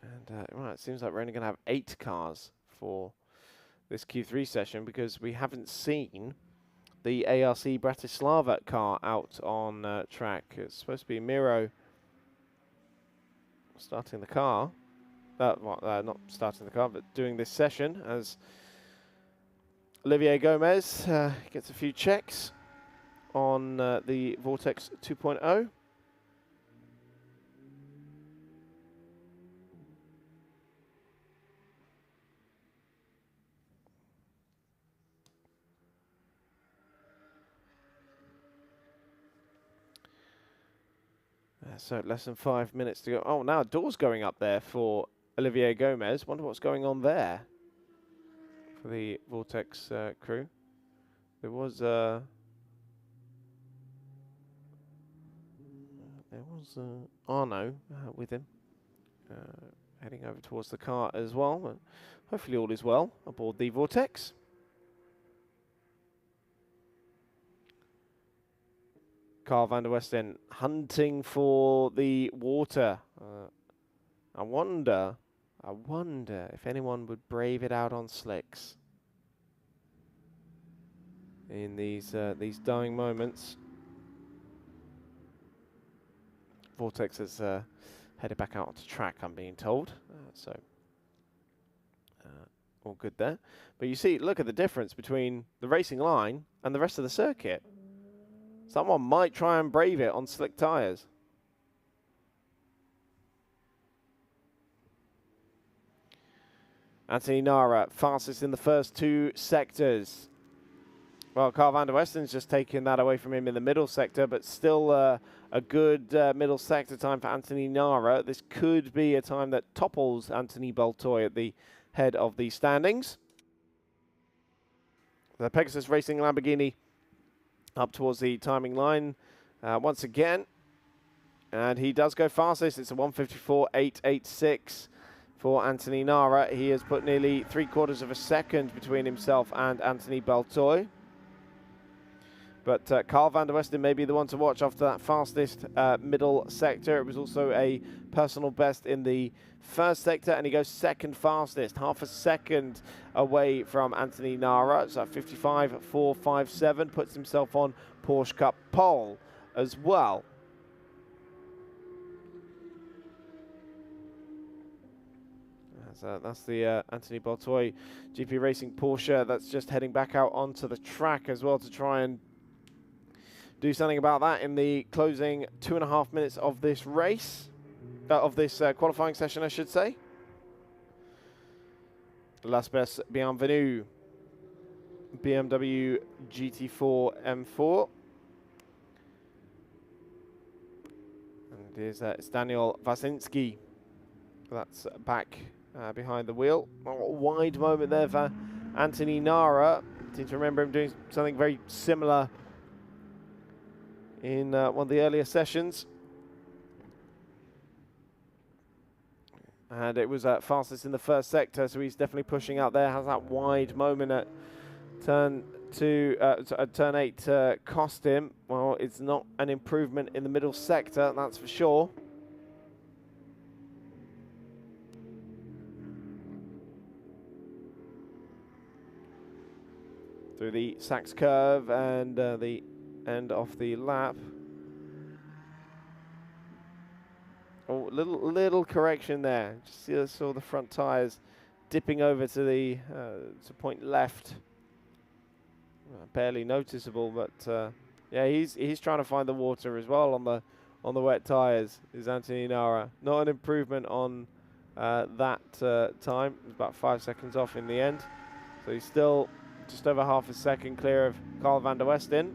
And right, it seems like we're only going to have 8 cars for this Q3 session, because we haven't seen the ARC Bratislava car out on track. It's supposed to be Miro starting the car. Well, not starting the car, but doing this session, as Olivier Gomez gets a few checks on the Vortex 2.0. So less than 5 minutes to go. Oh, now doors going up there for Olivier Gomez. Wonder what's going on there for the Vortex crew. There was Arno with him, heading over towards the car as well. Hopefully all is well aboard the Vortex. Carl van der Westen hunting for the water. I wonder if anyone would brave it out on slicks in these dying moments. Vortex has headed back out onto track, I'm being told. All good there. But you see, look at the difference between the racing line and the rest of the circuit. Someone might try and brave it on slick tyres. Anthony Nara, fastest in the first 2 sectors. Well, Carl van der Westen's just taken that away from him in the middle sector, but still a good middle sector time for Anthony Nara. This could be a time that topples Anthony Baltoy at the head of the standings. The Pegasus Racing Lamborghini up towards the timing line once again. And he does go fastest. It's a 1:54.886 for Anthony Nara. He has put nearly 3/4 of a second between himself and Anthony Baltoy. But Carl van der Westen may be the one to watch after that fastest middle sector. It was also a personal best in the first sector, and he goes second fastest, half a second away from Anthony Nara. So 55.457, puts himself on Porsche Cup pole as well. That's the Anthony Baltoy GP Racing Porsche that's just heading back out onto the track as well to try and do something about that in the closing 2.5 minutes of this race, of this qualifying session, I should say. Las Best Bienvenue, BMW GT4 M4. And it's Daniel Wasinski. That's back behind the wheel. A wide moment there for Anthony Nara. I seem to remember him doing something very similar in one of the earlier sessions. And it was fastest in the first sector, so he's definitely pushing out there. Has that wide moment at turn 8 cost him? Well, it's not an improvement in the middle sector, that's for sure. Through the Sachs curve and the end of the lap. Oh, little correction there. Just saw the front tyres dipping over to the to point left. Barely noticeable, but yeah, he's trying to find the water as well on the wet tyres. Is Anthony Nara. Not an improvement on that time. It was about 5 seconds off in the end. So he's still just over half a second clear of Carl van der Westen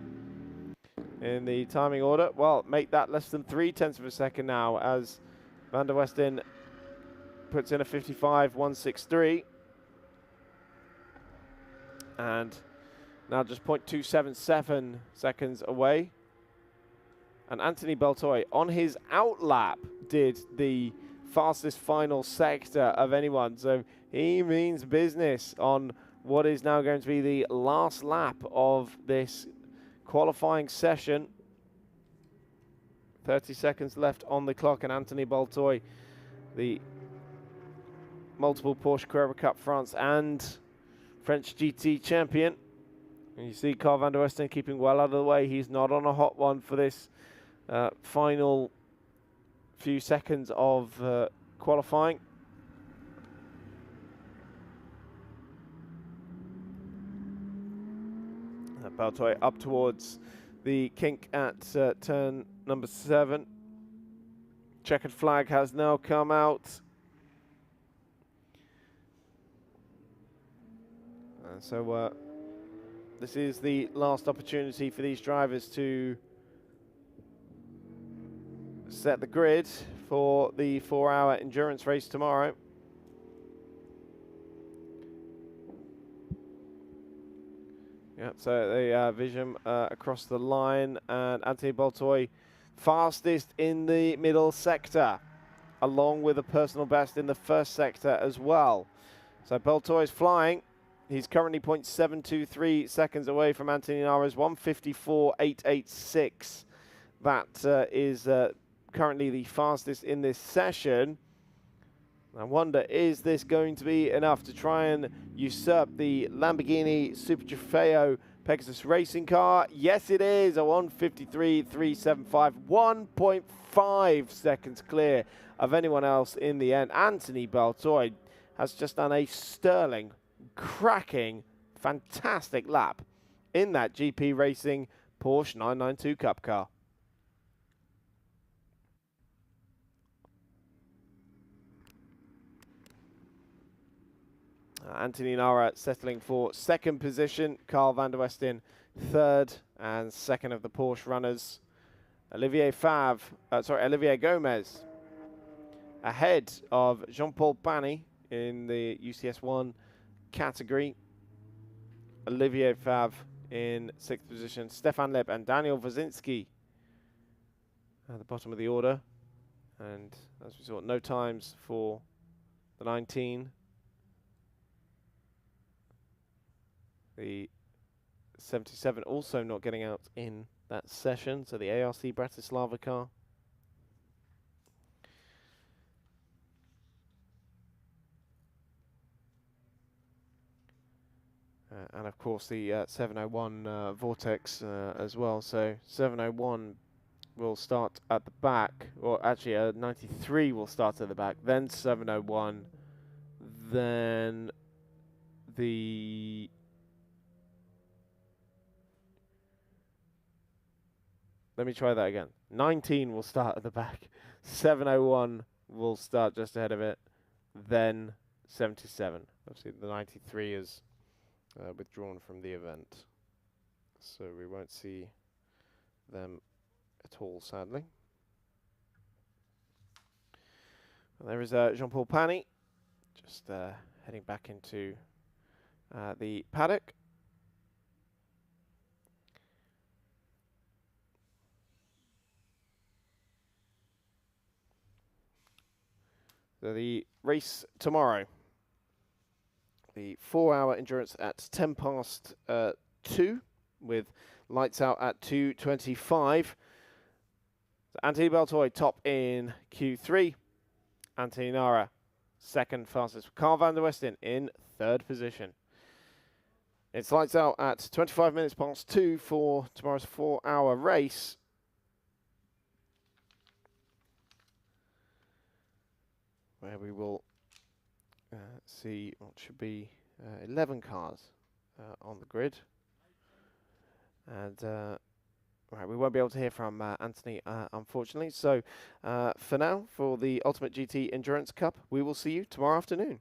in the timing order. Well, make that less than 0.3 of a second now as van der Westen puts in a 55.163. and now just 0.277 seconds away. And Anthony Baltoi, on his outlap, did the fastest final sector of anyone. So he means business on what is now going to be the last lap of this qualifying session. 30 seconds left on the clock, and Anthony Baltoi, the multiple Porsche Carrera Cup France and French GT champion. And you see Carl van der Westen keeping well out of the way. He's not on a hot one for this final few seconds of qualifying. Baltoi up towards the kink at turn number 7. Checkered flag has now come out. So this is the last opportunity for these drivers to set the grid for the 4-hour endurance race tomorrow. Yep, so the vision across the line, and Anthony Baltoi fastest in the middle sector, along with a personal best in the first sector as well. So Baltoi is flying. He's currently 0.723 seconds away from Anthony Nara's 154.886. That is currently the fastest in this session. I wonder, is this going to be enough to try and usurp the Lamborghini Super Trofeo Pegasus racing car? Yes, it is. A 153.375, 1.5 seconds clear of anyone else in the end. Anthony Baltoi has just done a sterling, cracking, fantastic lap in that GP Racing Porsche 992 Cup car. Anthony Nara settling for second position. Carl van der Westen third, and second of the Porsche runners. Olivier Gomez ahead of Jean-Paul Pani in the UCS1 category. Olivier Favre in sixth position. Stéphane Loeb and Daniel Wozinski at the bottom of the order. And as we saw, no times for the 19. The 77 also not getting out in that session, so the ARC Bratislava car. And of course the 701 Vortex as well. So 701 will start at the back, or actually 93 will start at the back, then 701, then the let me try that again. 19 will start at the back, 701 will start just ahead of it, then 77. Obviously the 93 is withdrawn from the event, so we won't see them at all, sadly. And there is Jean-Paul Pani just heading back into the paddock. So the race tomorrow, the 4-hour endurance at 10 past 2 with lights out at 2:25. So Anthony Baltoi top in Q3. Anthony Nara second fastest. Carl van der Westen in third position. It's lights out at 25 minutes past 2 for tomorrow's 4-hour race. Where we will see what should be 11 cars on the grid. And right, we won't be able to hear from Anthony, unfortunately. So for now, for the Ultimate GT Endurance Cup, we will see you tomorrow afternoon.